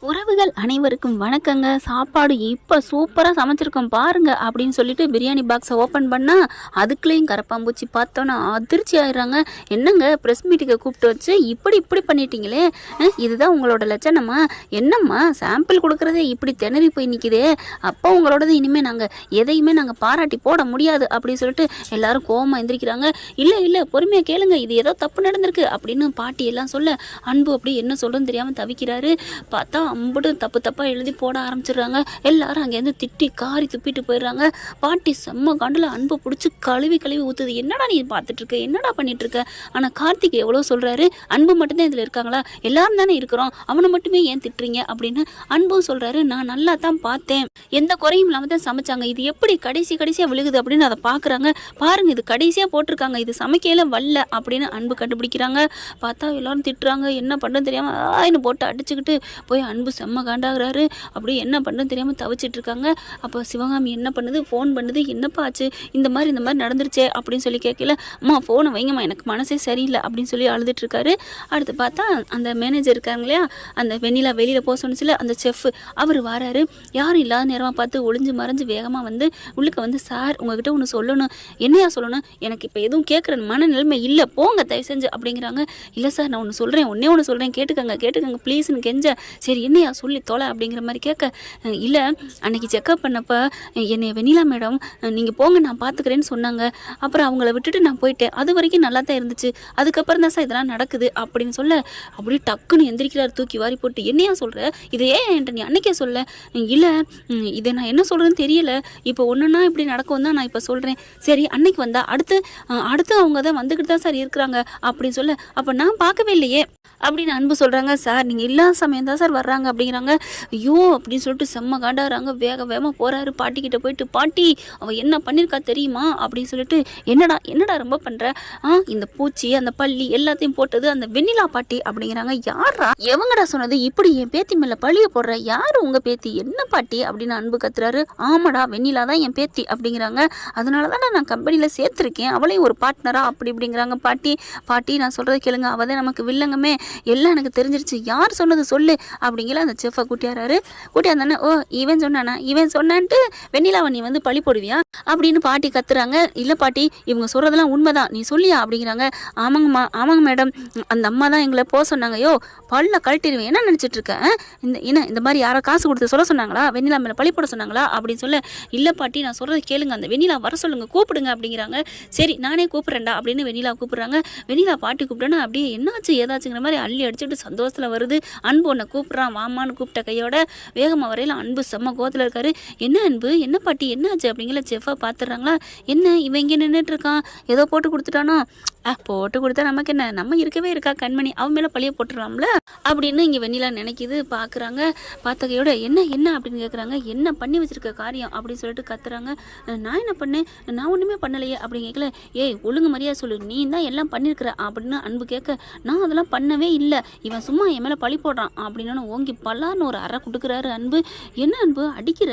உறவுகள் அனைவருக்கும் வணக்கங்க. சாப்பாடு இப்போ சூப்பராக சமைச்சிருக்கோம் பாருங்க அப்படின்னு சொல்லிட்டு பிரியாணி பாக்ஸை ஓப்பன் பண்ணால் அதுக்குள்ளேயும் கரப்பாம்பூச்சி பார்த்தோன்னா அதிர்ச்சி ஆயிடுறாங்க. என்னங்க ப்ரெஸ் மீட்டுக்கு கூப்பிட்டு வச்சு இப்படி பண்ணிட்டீங்களே, இதுதான் உங்களோட லட்சணமா? என்னம்மா சாம்பிள் கொடுக்குறதே இப்படி திணறி போய் நிற்கிதே, அப்போ உங்களோடது இனிமேல் நாங்கள் எதையுமே நாங்கள் பாராட்டி போட முடியாது அப்படின்னு சொல்லிட்டு எல்லாரும் கோவமாக எந்திரிக்கிறாங்க. இல்லை பொறுமையாக கேளுங்க, இது ஏதோ தப்பு நடந்திருக்கு அப்படின்னு பாட்டி எல்லாம் சொல்ல அன்பு அப்படி என்ன சொல்லுன்னு தெரியாமல் தவிக்கிறாரு. பார்த்தா அம்புட்டு தப்பாக எழுதி போட ஆரம்பிச்சிடுறாங்க. எல்லாரும் அங்கேருந்து திட்டி காரி துப்பிட்டு போயிடுறாங்க. பாட்டி செம்ம காண்டில் அன்பை பிடிச்சி கழுவி ஊற்றுது. என்னடா நீ பார்த்துட்டு இருக்க, என்னடா பண்ணிட்டு இருக்க? ஆனால் கார்த்திக் எவ்வளோ சொல்கிறாரு, அன்பு மட்டும்தான் இதில் இருக்காங்களா, எல்லாரும் தானே இருக்கிறோம், அவனை மட்டுமே ஏன் திட்டுறீங்க அப்படின்னு அன்பும் சொல்கிறாரு. நான் நல்லா தான் பார்த்தேன், எந்த குறையும் இல்லாமல் தான் சமைச்சாங்க, இது எப்படி கடைசியாக விழுகுது அப்படின்னு அதை பார்க்குறாங்க. பாருங்க, இது கடைசியாக போட்டிருக்காங்க, இது சமைக்கையில வல்ல அப்படின்னு அன்பு கண்டுபிடிக்கிறாங்க. பார்த்தா எல்லாரும் திட்டுறாங்க. என்ன பண்ணுறது தெரியாமல் ஆயின்னு போட்டு அடிச்சுக்கிட்டு போய் அன்பு செம்ம காண்டாகிறாரு. அப்படியே என்ன பண்ணுறது தெரியாமல் தவிச்சிட்டு இருக்காங்க. அப்போ சிவகாமி என்ன பண்ணுது, ஃபோன் பண்ணுது. என்னப்பா ஆச்சு, இந்த மாதிரி நடந்துருச்சே அப்படின்னு சொல்லி கேட்கல. அம்மா ஃபோனை வைங்கம்மா, எனக்கு மனசே சரியில்லை அப்படின்னு சொல்லி அழுதுட்டு இருக்காரு. அடுத்து பார்த்தா அந்த மேனேஜர் இருக்காங்க இல்லையா, அந்த வெண்ணிலா வெளியில் போக சொன்னிச்சில அந்த செஃப், அவர் வராரு. யாரும் இல்லாத நேரமாக பார்த்து ஒளிஞ்சு மறைஞ்சு வேகமாக வந்து உள்ளுக்க வந்து, சார் உங்ககிட்ட ஒன்று சொல்லணும். என்னையா சொல்லணும், எனக்கு இப்போ எதுவும் கேட்குற மனநிலைமை இல்லை, போங்க தயவு செஞ்சு அப்படிங்கிறாங்க. இல்லை சார், நான் ஒன்று சொல்கிறேன், ஒன்று சொல்கிறேன், கேட்டுக்கங்க ப்ளீஸ்னு கெஞ்ச. சரி என்னையா சொல்லி தொலை அப்படிங்கிற மாதிரி கேட்க, இல்லை அன்னைக்கு செக்அப் பண்ணப்போ என்னை வெண்ணிலா மேடம் நீங்கள் போங்க நான் பார்த்துக்கிறேன்னு சொன்னாங்க, அப்புறம் அவங்கள விட்டுட்டு நான் போயிட்டேன், அது வரைக்கும் நல்லா தான் இருந்துச்சு, அதுக்கப்புறம் தான் சார் இதெல்லாம் நடக்குது அப்படின்னு சொல்ல அப்படியே டக்குன்னு எந்திரிக்கிறார் தூக்கி வாரி போட்டு. என்னையா சொல்கிற, இதை ஏன் என்கிட்ட நீ அன்னைக்கே சொல்ல? இல்லை இதை நான் என்ன சொல்கிறேன்னு தெரியல, இப்போ ஒன்றுன்னா இப்படி நடக்கும் தான் நான் இப்போ சொல்கிறேன். சரி அன்னைக்கு வந்தா அடுத்து அவங்க தான் வந்துக்கிட்டு தான் சார் இருக்கிறாங்க அப்படின்னு சொல்ல, அப்போ நான் பார்க்கவே இல்லையே அப்படின்னு அன்பு சொல்கிறாங்க. சார் நீங்கள் இல்லாத சமயம் தான் சார் வர்றாங்க அப்படிங்கிறாங்க. ஐயோ அப்படின்னு சொல்லிட்டு செம்ம காண்டாகிறாங்க. வேகமாக போகிறாரு பாட்டிக்கிட்ட போயிட்டு, பாட்டி அவள் என்ன பண்ணியிருக்கா தெரியுமா அப்படின்னு சொல்லிட்டு, என்னடா ரொம்ப பண்ணுற, இந்த பூச்சி அந்த பள்ளி எல்லாத்தையும் போட்டது அந்த வெண்ணிலா பாட்டி அப்படிங்கிறாங்க. யாரா எவங்கடா சொன்னது இப்படி என் பேத்தி மேலே பழிய போடுற, யார் உங்கள் பேத்தி, என்ன பாட்டி அப்படின்னு அன்பு கத்துறாரு. ஆமாடா வெண்ணிலா தான் என் பேத்தி அப்படிங்கிறாங்க. அதனால தான் நான் கம்பெனியில் சேர்த்துருக்கேன், அவளையும் ஒரு பார்ட்னரா அப்படிங்கிறாங்க. பாட்டி நான் சொல்கிறத கேளுங்க, அவள் தான் நமக்கு வில்லங்கமே, எல்லாம் எனக்கு தெரிஞ்சிருச்சு, யார் சொன்னது சொல்லு அப்படிங்கிற அந்த செஃப்பை கூட்டியாந்தானே. ஓ இவன் சொன்னான்ட்டு வெண்ணிலாவை நீ வந்து பழி போடுவியா அப்படின்னு பாட்டி கத்துறாங்க. இல்லை பாட்டி இவங்க சொல்கிறதெல்லாம் உண்மைதான், நீ சொல்லியா அப்படிங்கிறாங்க. ஆமாங்க மேடம், அந்த அம்மா தான் எங்களை போக சொன்னாங்க. யோ பல்ல கழட்டிடுவேன், என்ன நினச்சிட்டு இருக்கேன், இந்த மாதிரி யாரோ காசு கொடுத்து சொல்ல சொன்னாங்களா, வெண்ணிலா மேலே பழி போட சொன்னாங்களா அப்படின்னு சொல்ல, இல்லை பாட்டி நான் சொல்கிறத கேளுங்க, அந்த வெண்ணிலா வர சொல்லுங்க, கூப்பிடுங்க அப்படிங்கிறாங்க. சரி நானே கூப்பிட்றேன்டா அப்படின்னு வெண்ணிலா கூப்பிட்றாங்க. வெண்ணிலா பாட்டி கூப்பிட்டேன்னா அப்படியே என்னாச்சு ஏதாச்சுங்கிற மாதிரி அள்ளி அடிச்சுட்டு சந்தோஷத்தில் வருது. அன்பு உன்னை கூப்பிட்றான், வாமான்னு கூப்பிட்ட கையோட வேகமாக வரையில அன்பு செம்ம கோவத்தில் இருக்காரு. என்ன அன்பு, என்ன பாட்டி என்னாச்சு அப்படிங்கிற செஃப்பை பார்த்துடுறாங்களா. என்ன இவன் இங்கே நின்றுட்டு இருக்கான், ஏதோ போட்டு கொடுத்துட்டானோ, போட்டு கொடுத்தா நமக்கு என்ன, நம்ம இருக்கவே இருக்கா கண்மணி, அவன் மேலே பழிய போட்டுடலாம்ல அப்படின்னு இங்கே வெண்ணிலா நினைக்கிது. பார்க்குறாங்க. பார்த்தகையோட என்ன அப்படின்னு கேட்குறாங்க. என்ன பண்ணி வச்சிருக்க காரியம் அப்படின்னு சொல்லிட்டு கத்துறாங்க. நான் என்ன பண்ணேன், நான் ஒன்றுமே பண்ணலையே அப்படின்னு கேட்கல. ஏய் ஒழுங்கு மரியாதை சொல்லு, நீ தான் எல்லாம் பண்ணியிருக்கிற அப்படின்னு அன்பு கேட்க, நான் அதெல்லாம் பண்ணவே இல்லை, இவன் சும்மா என் மேலே பழி போடுறான் அப்படின்னு ஓங்கி பல்லான்னு ஒரு அறை கொடுக்குறாரு அன்பு. என்ன அன்பு அடிக்கிற,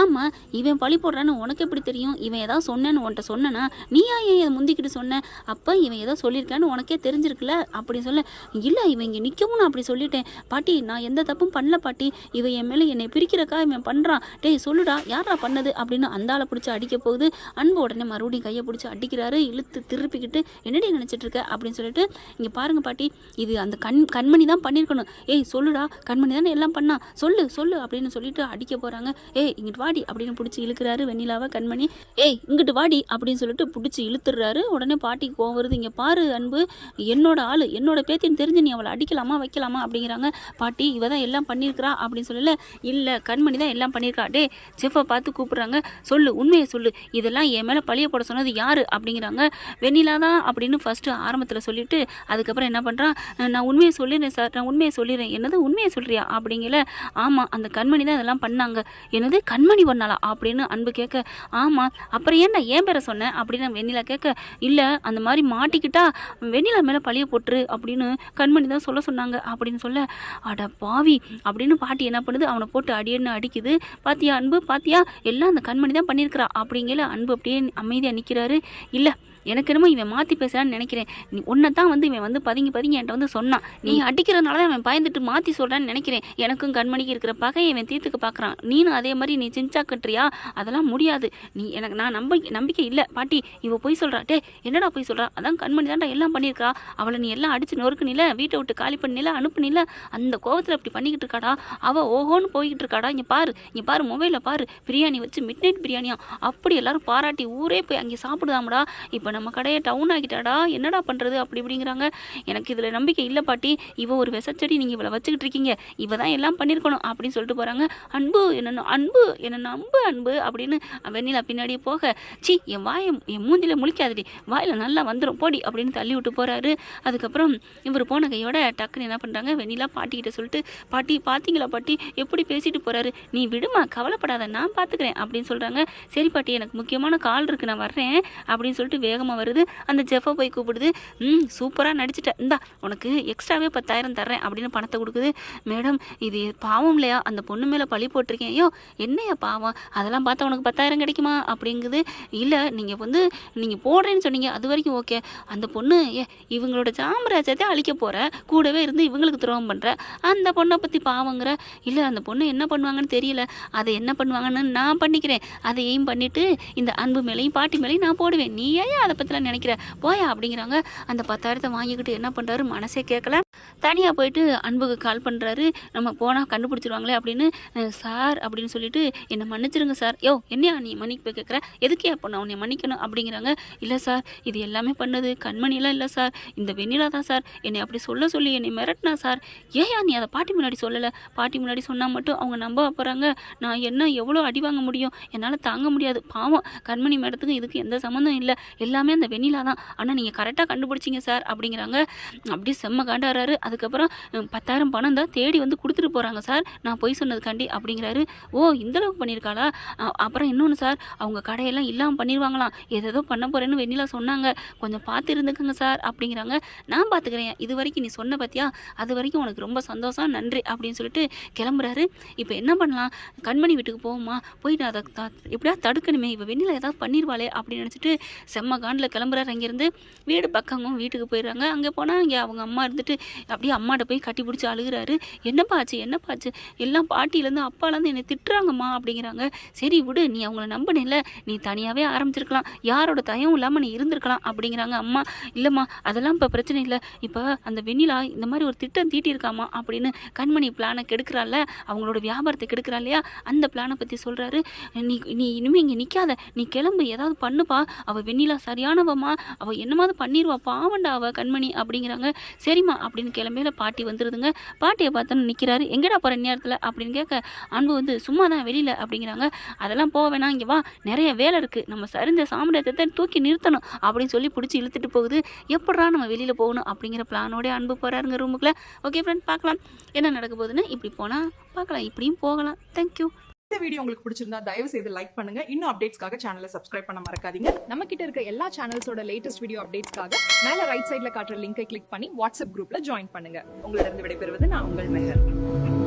ஆமாம் இவன் பழி போடுறான்னு உனக்கு எப்படி தெரியும், இவன் ஏதாவது சொன்னேன்னு உன்ட்ட சொன்னனா, நீயா ஏன் இதை முந்திக்கிட்டு சொன்ன, அப்போ இவன் ஏதோ சொல்லியிருக்கான்னு உனக்கே தெரிஞ்சிருக்குல்ல அப்படின்னு சொல்ல, இல்லை இவன் இங்கே நிற்கவும் நான் அப்படி சொல்லிட்டேன் பாட்டி, நான் எந்த தப்பும் பண்ணல பாட்டி, இவன் என் மேலே என்னை பிரிக்கிறக்கா இவன் பண்ணுறான், டேய் சொல்லுடா யாரா பண்ணது அப்படின்னு அந்த ஆளை பிடிச்சி அடிக்க போகுது. அன்பு உடனே மறுபடியும் கையை பிடிச்சி அடிக்கிறாரு. இழுத்து திருப்பிக்கிட்டு என்னடி நினச்சிட்டு இருக்க அப்படின்னு சொல்லிட்டு, இங்கே பாருங்க பாட்டி, இது அந்த கண்மணி தான் பண்ணியிருக்கணும், ஏய் சொல்லுடா கண்மணி தானே எல்லாம் பண்ணா, சொல்லு அப்படின்னு சொல்லிட்டு அடிக்க போகிறாங்க. ஏய் இங்கிட்டு வாடி அப்படின்னு பிடிச்சி இழுக்கிறாரு வெண்ணிலாவை கண்மணி. ஏய் இங்கிட்டு வாடி அப்படின்னு சொல்லிட்டு பிடிச்சி இழுத்துடுறாரு. உடனே பாட்டிக்கு கோவம் வருது. இங்கே பாரு அன்பு, என்னோட ஆள், என்னோட பேத்தின்னு தெரிஞ்சு நீ அவளை அடிக்கலாமா வைக்கலாமா அப்படிங்கிறாங்க. பாட்டி இவ தான் எல்லாம் பண்ணியிருக்கிறா அப்படின்னு சொல்லல, இல்லை கண்மணி தான் எல்லாம் பண்ணியிருக்கா. டே செஃப்பை பார்த்து கூப்பிட்றாங்க. சொல்லு உண்மையை சொல்லு, இதெல்லாம் என் மேலே பழிய போட சொன்னது யார் அப்படிங்கிறாங்க. வெண்ணிலா தான் அப்படின்னு ஃபஸ்ட்டு ஆரம்பத்தில் சொல்லிவிட்டு அதுக்கப்புறம் என்ன பண்ணுறான், நான் உண்மையை சொல்லிடுறேன் சார், நான் உண்மையை சொல்லிடுறேன். என்னது உண்மையை சொல்கிறியா அப்படிங்கல. ஆமாம் அந்த கண்மணி தான் இதெல்லாம் பண்ணாங்க. என்னது கண்மணி பண்ணாளா அப்படின்னு அன்பு கேட்க, ஆமாம் அப்புறம் ஏன் நான் ஏன் பேரை சொன்னேன் அப்படின்னு வெண்ணிலா கேட்க, இல்லை அந்த மாதிரி மாட்டிக்கிட்டா வெண்ணிலா மேலே பழிய போட்டுரு அப்படின்னு கண்மணி தான் சொல்ல சொன்னாங்க அப்படின்னு சொல்ல, அட பாவி அப்படின்னு பாட்டி என்ன பண்ணுது, அவனை போட்டு அடியன்னு அடிக்குது. பாத்தியா அன்பு, பாத்தியா எல்லாம் அந்த கண்மணி தான் பண்ணியிருக்கிறா அப்படிங்கல. அன்பு அப்படியே அமைதியாக நிற்கிறாரு. இல்லை எனக்கு என்னமோ இவன் மாற்றி பேசுகிறான்னு நினைக்கிறேன். நீ உன்னை தான் வந்து இவன் வந்து பதுங்கி என்கிட்ட வந்து சொன்னான். நீ அடிக்கிறதுனால தான் அவன் பயந்துட்டு மாற்றி சொல்கிறான்னு நினைக்கிறேன். எனக்கும் கண்மணிக்கு இருக்கிற பகையை இவன் தீர்த்துக்க பார்க்குறான். நீனும் அதே மாதிரி நீ சிஞ்சா கட்டுறியா? அதெல்லாம் முடியாது. நீ எனக்கு நான் நம்பிக்கை இல்லை பாட்டி. இவ போய் சொல்கிறா. டே என்னடா போய் சொல்கிறா? அதான் கண்மணி தான்டா எல்லாம் பண்ணியிருக்கா. அவளை நீ எல்லாம் அடித்து நொறுக்குனில, வீட்டை விட்டு காலி பண்ணில, அனுப்புனில. அந்த கோவத்தில் அப்படி பண்ணிக்கிட்டு இருக்காடா. அவள் ஓஹோன்னு போய்கிட்டு இருக்காடா. இங்கே பாரு மொபைலில் பாரு, பிரியாணி வச்சு மிட் நைட் பிரியாணியா அப்படி எல்லாரும் பாராட்டி ஊரே போய் அங்கே சாப்பிடுதாமடா. இப்போ நம்ம கடையை டவுன் ஆகிட்டாடா. என்னடா பண்ணுறது அப்படி இப்படிங்கிறாங்க. எனக்கு இதில் நம்பிக்கை இல்லை பாட்டி. இவ ஒரு விசச்செடி, நீங்கள் இவளை வச்சுக்கிட்டு இருக்கீங்க. இவ தான் எல்லாம் பண்ணியிருக்கணும் அப்படின்னு சொல்லிட்டு போகிறாங்க. அன்பு என்ன அன்பு அப்படின்னு வெண்ணிலா பின்னாடியே போக, சி என் மூஞ்சில முழிக்காதடி, வாயில் நல்லா வந்துடும் போடி அப்படின்னு தள்ளி விட்டு போகிறாரு. அதுக்கப்புறம் இவர் போன கையோட டக்குன்னு என்ன பண்ணுறாங்க, வெண்ணிலா பாட்டிக்கிட்ட சொல்லிட்டு, பாட்டி பார்த்தீங்களா பாட்டி எப்படி பேசிட்டு போகிறாரு, நீ விடுமா கவலைப்படாத நான் பார்த்துக்கிறேன் அப்படின்னு சொல்கிறாங்க. சரி பாட்டி எனக்கு முக்கியமான கால் இருக்குது நான் வர்றேன் அப்படின்னு சொல்லிட்டு வேகமாக வருது. அந்த ஜெஃபை போய் கூப்பிடுது. சூப்பராக நடிச்சிட்டேன், இந்தா உனக்கு எக்ஸ்ட்ராவே 10,000 தர்றேன் அப்படின்னு பணத்தை கொடுக்குது. மேடம் இது பாவம் இல்லையா, அந்த பொண்ணு மேலே பழி போட்டிருக்கேன். ஐயோ என்னையா பாவம், அதெல்லாம் பார்த்தா உனக்கு 10,000 கிடைக்குமா அப்படிங்குது. இல்லை நீங்கள் போடுறேன்னு சொன்னீங்க, அது வரைக்கும் ஓகே. அந்த பொண்ணு இவங்களோட சாம்ராஜ்யத்தை அழிக்க போகிற, கூடவே இருந்து இவங்களுக்கு துரோகம் பண்ணுற, அந்த பொண்ணை பற்றி பாவங்கிற. இல்லை அந்த பொண்ணு என்ன பண்ணுவாங்கன்னு தெரியல, அதை என்ன பண்ணுவாங்கன்னு நான் பண்ணிக்கிறேன். அதை எய்ம் பண்ணிவிட்டு இந்த அன்பு மேலேயும் பாட்டி மேலேயும் நான் போடுவேன். நீ ஏன் அதை பற்றிலாம் நினைக்கிற போயா அப்படிங்கிறாங்க. அந்த 10,000 வாங்கிக்கிட்டு என்ன பண்ணுறாரு, மனசே கேட்கல, தனியாக போயிட்டு அன்புக்கு கால் பண்ணுறாரு. நம்ம போனால் கண்டுபிடிச்சிருவாங்களே அப்படின்னு. சார் அப்படின்னு சொல்லிட்டு என்னை மன்னிச்சிருங்க சார். என்னையா நீ மன்னிப்பு கேட்குற, எதுக்கே அப்போ நான் உன்னை மன்னிக்கணும் அப்படிங்கிறாங்க. இல்லை சார் இது எல்லாமே பண்ணது கண்மணிலாம் இல்லை சார், இந்த வெண்ணிலா தான் சார் என்னை அப்படி சொல்லி என்னை மிரட்டினா சார். ஏயா நீ அதை பாட்டி முன்னாடி சொல்லலை? பாட்டி முன்னாடி சொன்னால் மட்டும் அவங்க நம்ப போகிறாங்க. நான் என்ன எவ்வளோ அடி வாங்க முடியும், என்னால் தாங்க முடியாது. பாவம் கண்மணி மேடத்துக்கும் இதுக்கு எந்த சம்மந்தம் இல்லை, எல்லாமே அந்த வெண்ணிலா தான். ஆனால் நீங்கள் கரெக்டாக கண்டுபிடிச்சிங்க சார் அப்படிங்கிறாங்க. அப்படி செம்ம காண்டாடுறாரு. அதுக்கப்புறம் 10,000 பணம் தான் தேடி வந்து கொடுத்துட்டு போகிறாங்க சார், நான் போய் சொன்னதுக்காண்டி அப்படிங்கிறாரு. இந்தளவுக்கு பண்ணியிருக்காளா? அப்புறம் இன்னொன்று சார், அவங்க கடையெல்லாம் இல்லாமல் பண்ணிடுவாங்களாம், ஏதோ பண்ண போகிறேன்னு வெண்ணிலா சொன்னாங்க, கொஞ்சம் பார்த்து இருந்துக்குங்க சார் அப்படிங்கிறாங்க. நான் பார்த்துக்கிறேன், இது வரைக்கும் நீ சொன்ன பார்த்தியா, அது வரைக்கும் உனக்கு ரொம்ப சந்தோஷம், நன்றி அப்படின்னு சொல்லிட்டு கிளம்புறாரு. இப்போ என்ன பண்ணலாம், கண்மணி வீட்டுக்கு போகுமா, போயிட்டு அதை எப்படியா தடுக்கணுமே, இப்போ வெண்ணிலா ஏதாவது பண்ணிடுவாளே அப்படின்னு நினச்சிட்டு செம்ம காண்டில் கிளம்புறாரு. அங்கேருந்து வீடு பக்கமும் வீட்டுக்கு போயிடுறாங்க. அங்கே போனால் இங்கே அவங்க அம்மா இருந்துட்டு அப்படியே அம்மாட்ட போய் கட்டி பிடிச்சி அழுகிறாரு. என்னப்பாச்சு எல்லாம் பாட்டியிலேருந்து அப்பாலேருந்து என்னை திட்டுறாங்கம்மா அப்படிங்கிறாங்க. சரி விடு, நீ அவங்கள நம்பினில்ல, நீ தனியாகவே ஆரம்பிச்சிருக்கலாம், யாரோட தயவும் இல்லாமல் நீ இருந்திருக்கலாம் அப்படிங்கிறாங்க அம்மா. இல்லைம்மா அதெல்லாம் இப்போ பிரச்சனை இல்லை, இப்போ அந்த வெண்ணிலா இந்த மாதிரி ஒரு திட்டம் தீட்டியிருக்காமா அப்படின்னு கண்மணி பிளானை கெடுக்கிறாள்ல, அவங்களோட வியாபாரத்தை கெடுக்கிறா இல்லையா, அந்த பிளானை பற்றி சொல்கிறாரு. நீ இனிமேல் இங்கே நிற்காத, நீ கிளம்பு, ஏதாவது பண்ணுப்பா, அவள் வெண்ணிலா சரியானவம்மா, அவள் என்னமாவது பண்ணிடுவா, பாவண்டா அவள் கண்மணி அப்படிங்கிறாங்க. சரிம்மா அப்படின்னு கிளம்பையில பாட்டி வந்துடுதுங்க. பாட்டியை பார்த்தோன்னு நிற்கிறாரு. எங்கடா போகிற நேரத்தில் அப்படின்னு கேட்க, அன்பு வந்து சும்மா தான் வெளியில் அப்படிங்கிறாங்க. அதெல்லாம் போக வேணாம், இங்கே வா, நிறைய வேலை இருக்குது, நம்ம சரிந்த சாம்ராஜ்யத்தை தூக்கி நிறுத்தணும் அப்படின்னு சொல்லி பிடிச்சி இழுத்துட்டு போகுது. எப்படா நம்ம வெளியில் போகணும் அப்படிங்கிற பிளானோட அன்பு போகிறாருங்க ரூமுக்குள்ளே. ஓகே ஃப்ரெண்ட், பார்க்கலாம் என்ன நடக்க போகுதுன்னு. இப்படி போனால் பார்க்கலாம், இப்படியும் போகலாம். தேங்க்யூ. இந்த வீடியோ உங்களுக்கு பிடிச்சிருந்தா தயவு செய்து லைக் பண்ணுங்க. இன்னும் அப்டேட்ஸ்க்காக சேனலை சப்ஸ்கிரைப் பண்ண மறக்காதீங்க. நம்ம கிட்ட இருக்க எல்லா சேனல்ஸோட லேட்டஸ்ட் வீடியோ அப்டேட்ஸ்க்காக மேல ரைட் சைட்ல காட்டுற லிங்கை கிளிக் பண்ணி வாட்ஸ்அப் குரூப்ல ஜாயின் பண்ணுங்க. உங்களிடம் விடைபெறுவது நான் உங்கள் மெஹர்.